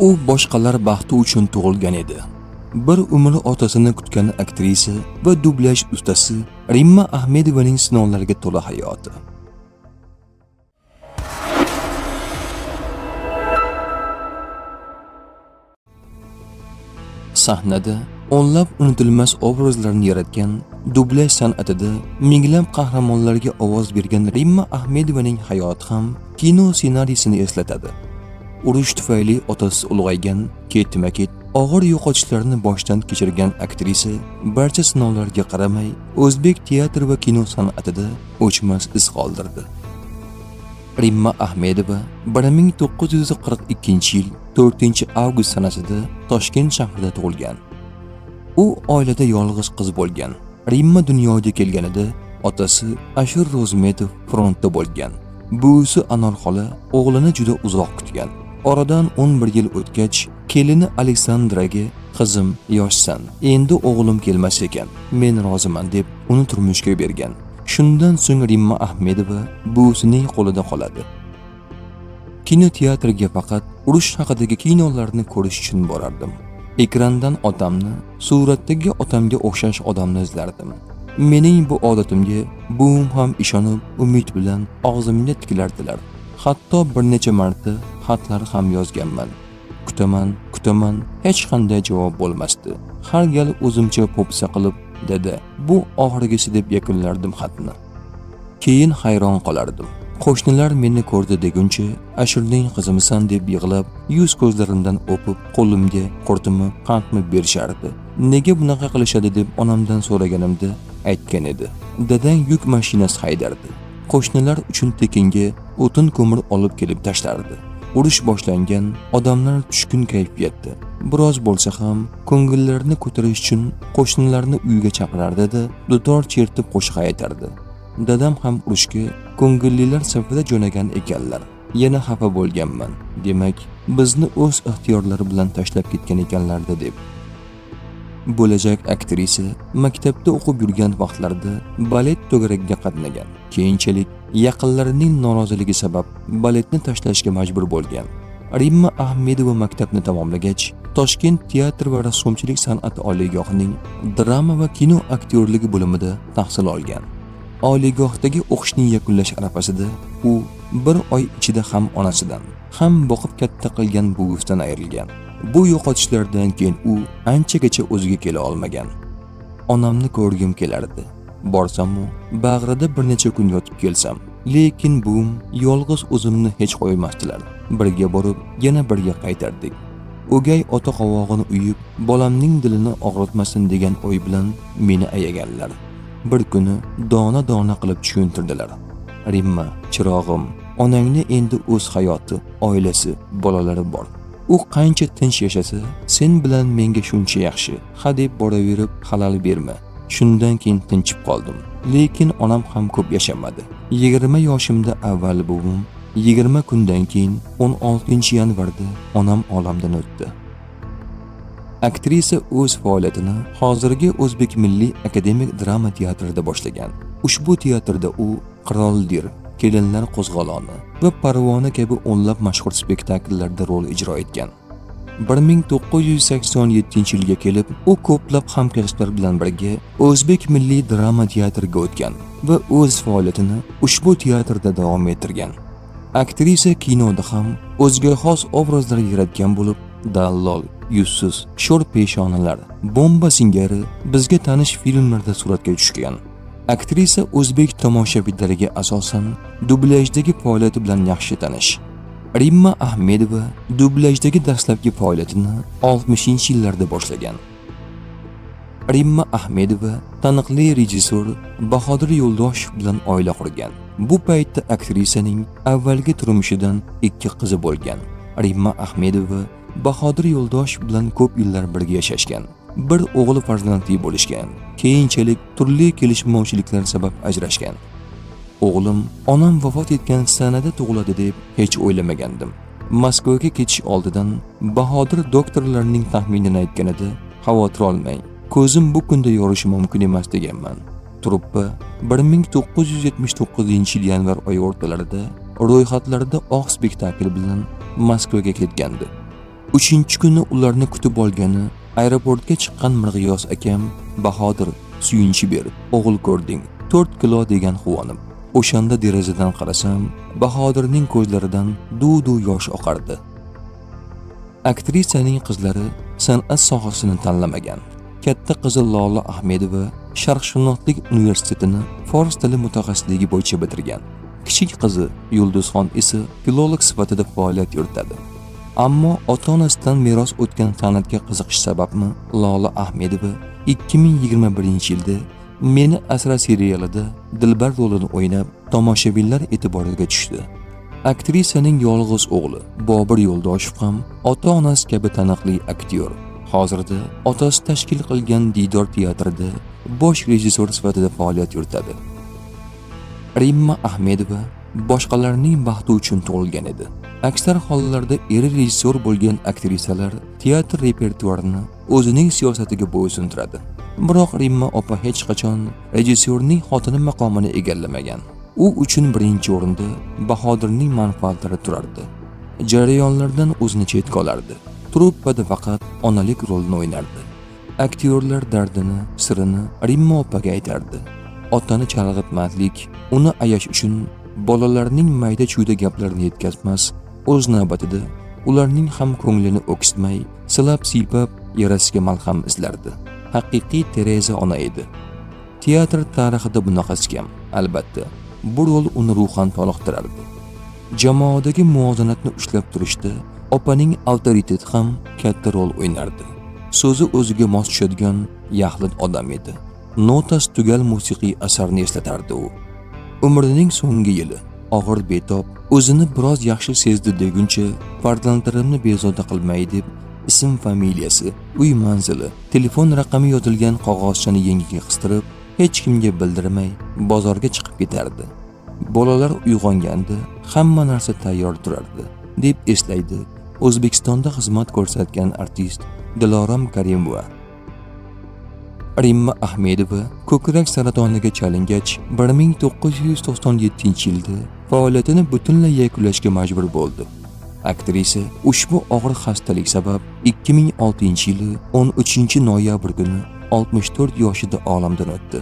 U boshqalar baxti uchun tug'ilgan edi. Bir umr otasini kutgan aktrisa va dublyaj ustasi Rimma Ahmedovaning sinovlarga to'la hayoti. Sahnada o'nlab unutilmas obrazlarni yaratgan, dublyaj san'atida minglab qahramonlarga ovoz bergan Rimma Ahmedovaning hayoti ham kino ssenariysini eslatadi. Urush tufayli otasi ulg'aygan, ketma-ket og'ir yo'qotishlarni boshdan kechirgan aktrisa barcha sinovlarga qaramay o'zbek teatr va kino san'atida o'chmas iz qoldirdi. Rimma Ahmedova 1942-yil 4-avgust sanasida Toshkent shahrida tug'ilgan. U oilada yolg'iz qiz bo'lgan. Rimma dunyoga kelganida otasi Ashur Ro'zmetov frontda bo'lgan. Buvisi Anor xola o'g'lini juda uzoq kutgan. Oradan 11 yil o'tgach, kelini Aleksandraga "Qizim, yoshsan, endi o'g'lim kelmas ekan, men roziman" deb uni turmushga bergan. Shundan so'ng Rimma Ahmedova buvisining qo'lida qoladi. Kino teatriga faqat urush haqidagi kinolarni ko'rish uchun borardim. Ekrandan otamni, suratdagi otamga o'xshash odamni izlardim. Mening bu odatimga buvim ham ishonib, umid bilan og'zimga tikilardilar. Hatto bir necha marta xatlar ham yozganman. Kutaman, hech qanday javob bo'lmasdi. Har gal o'zimcha po'pisa qilib, "Dada, bu oxirgisi" deb yakunlardim xatni. Keyin hayron qolardim. Qo'shnilar meni ko'rdi deguncha, "Ashurning qizimisan" deb yig'lab, yuz ko'zlarimdan o'pib, qo'limga qurtimi, qandmi berishardi. Nega bunaqa qilishadi deb onamdan so'raganimda aytgan edi. Dadang yuk mashinasi haydardi. Qo'shnilar uchun tekinga o'tin ko'mir olib kelib tashlardi. Urush boshlangan, odamlar tushkun kayfiyatda. Biroz bo'lsa ham ko'ngillarni ko'tarish uchun qo'shnilarni uyga chaqirardi-da, dutor chertib qo'shiq aytardi. Dadam ham urushga ko'ngillilar safida jo'nagan ekanlar. Yana xafa bo'lganman. Demak, bizni o'z ixtiyorlari bilan tashlab ketgan ekanlar-da deb. Bo'lajak aktrisa maktabda o'qib yurgan vaqtlarda balet to'garagiga qatnagan. Keyinchalik yaqinlarining noroziligi sabab baletni tashlashga majbur bo'lgan. Rimma Ahmedova maktabni tamomlagach, Toshkent teatr va rassomchilik san'at oliygohining drama va kino aktyorligi bo'limida tahsil olgan. Oliygohdagi o'qishni yakunlash arafasida u bir oy ichida ham onasidan, ham boqib katta qilgan buvisidan ayrilgan. Bu yo'qotishlardan keyin u anchagacha o'ziga kela olmagan. Onamni ko'rgim kelardi. Borsam-u, bag'rida bir necha kun yotib kelsam, lekin buvim yolg'iz o'zimni hech qo'ymasdilar. Birga borib, yana birga qaytardik. O'gay ota qovog'ini uyib, bolamning dilini og'ritmasin degan o'y bilan meni ayaganlar. Bir kuni dona-dona qilib tushuntirdilar. "Rimma, chirog'im, onangni endi o'z hayoti, oilasi, bolalari bor. U qancha tinch yashasa, sen bilan menga shuncha yaxshi. Ha deb boraverib xalal berma." Shundan keyin tinchib qoldim. Lekin onam ham ko'p yashamadi. 20 yoshimda avval buvim, 20 kundan keyin 16-yanvarda onam olamdan o'tdi. Aktrisa o'z faoliyatini hozirgi O'zbek Milliy akademik drama teatrida boshlagan. Ushbu teatrda u Qirol Dir, Kelinlar qo'zg'oloni va Parvona kabi o'nlab mashhur spektakllarda rol ijro etgan. 1987-yilga kelib, u ko'plab hamkasblar bilan birga O'zbek Milliy drama teatriga o'tgan va o'z faoliyatini ushbu teatrda davom ettirgan. Aktrisa kinoda ham o'ziga xos obrazlar yaratgan bo'lib, Dallol, Yuzsiz, Sho'r peshonalar, Bomba singari bizga tanish filmlarda suratga tushgan. Aktrisa o'zbek tomoshabinlariga asosan dublajdagi faoliyati bilan yaxshi tanish. Rimma Ahmedova dublajdagi dastlabki faoliyatini 60-yillarda boshlagan. Rimma Ahmedova taniqli rejissor Bahodir Yo'ldoshev bilan oila qurgan. Bu paytda aktrisaning avvalgi turmushidan 2 qizi bo'lgan. Rimma Ahmedova Bahodir Yo'ldoshev bilan ko'p yillar birga yashashgan. Bir o'g'il farzandli bo'lishgan. Keyinchalik turli kelishmovchiliklar sabab ajrashgan. O'g'lim onam vafot etgan sanada tug'iladi deb hech o'ylamagandim. Moskvaga ketish oldidan Bahodir doktorlarning taxminini aytganida, "Xavotir olmang, ko'zim bu kunda yorishi mumkin emas" deganman. Truppa 1979-yil yanvar oyi o'rtalarida ro'yxatlarda oq spektakl bilan Moskvaga ketgandi. Uchinchi kuni ularni kutib olgani aeroportga chiqqan Mirg'iyos akam Bahodir suyunchi berib, "O'g'il ko'rding, 4 kilo" degan quvonib. O'shanda derazadan qarasam, Bahodirning ko'zlaridan duv-duv yosh oqardi. Aktrisaning qizlari san'at sohasini tanlamagan. Katta qizi Lola Ahmedova Sharqshunoslik universitetini fors tili mutaxassisligi bo'yicha bitirgan. Kichik qizi Yulduzxon esa filolog sifatida faoliyat yuritadi. Ammo ota-onasidan meros o'tgan san'atga qiziqish sababmi Lola Ahmedova 2021-yilda Meni asra serialida Dilbar rolini o'ynab, tomoshabinlar e'tiboriga tushdi. Aktrisaning yolg'iz o'g'li Bobur Yo'ldoshev ham ota-onasi kabi taniqli aktyor. Hozirda otasi tashkil qilgan Diydor teatrida bosh rejissor sifatida faoliyat yuritadi. Rimma Ahmedova boshqalarning baxti uchun tug'ilgan edi. Aksar hollarda eri rejissor bo'lgan aktrisalar teatr repertuarini o'zining siyosatiga bo'ysuntiradi. Biroq Rimma opa hech qachon rejissyorning xotini maqomini egallamagan. U uchun birinchi o'rinda Bahodirning manfaatlari turardi. Jarayonlardan o'zini chetga olardi. Truppada faqat onalik rolini o'ynardi. Aktyorlar dardini, sirini Rimma opaga aytardi. Otani chalg'itmaslik, uni ayash uchun bolalarning mayda-chuyda gaplarini yetkazmas, o'z navbatida ularning ham ko'nglini o'ksitmay, silab-siypab yarasiga malham izlardi. Haqiqiy Tereza ona edi. Teatr tarixida bunaqasi kam, albatta. Bu rol uni ruhan toliqtirardi. Jamoadagi muvozanatni ushlab turishda opaning avtoriteti ham katta rol o'ynardi. So'zi o'ziga mos tushadigan yaxlit odam edi. Notasi tugal musiqiy asarni eslatardi u. Umrining so'nggi yili og'ir betob, o'zini biroz yaxshi sezdi deguncha, farzandlarimni bezovta qilmay deb ism, familiyasi, uy manzili, telefon raqami yozilgan qog'ozchani yengiga qistirib, hech kimga bildirmay bozorga chiqib ketardi. Bolalar uyg'onganda hamma narsa tayyor turardi, deb eslaydi O'zbekistonda xizmat ko'rsatgan artist Dilorom Karimova. Rimma Ahmedova ko'krak saratoniga chalingach 1997-yilda faoliyatini butunlay yakunlashga majbur bo'ldi. Aktrisa ushbu og'ir xastalik sabab 2006-yili 13-noyabr kuni 64 yoshida olamdan o'tdi.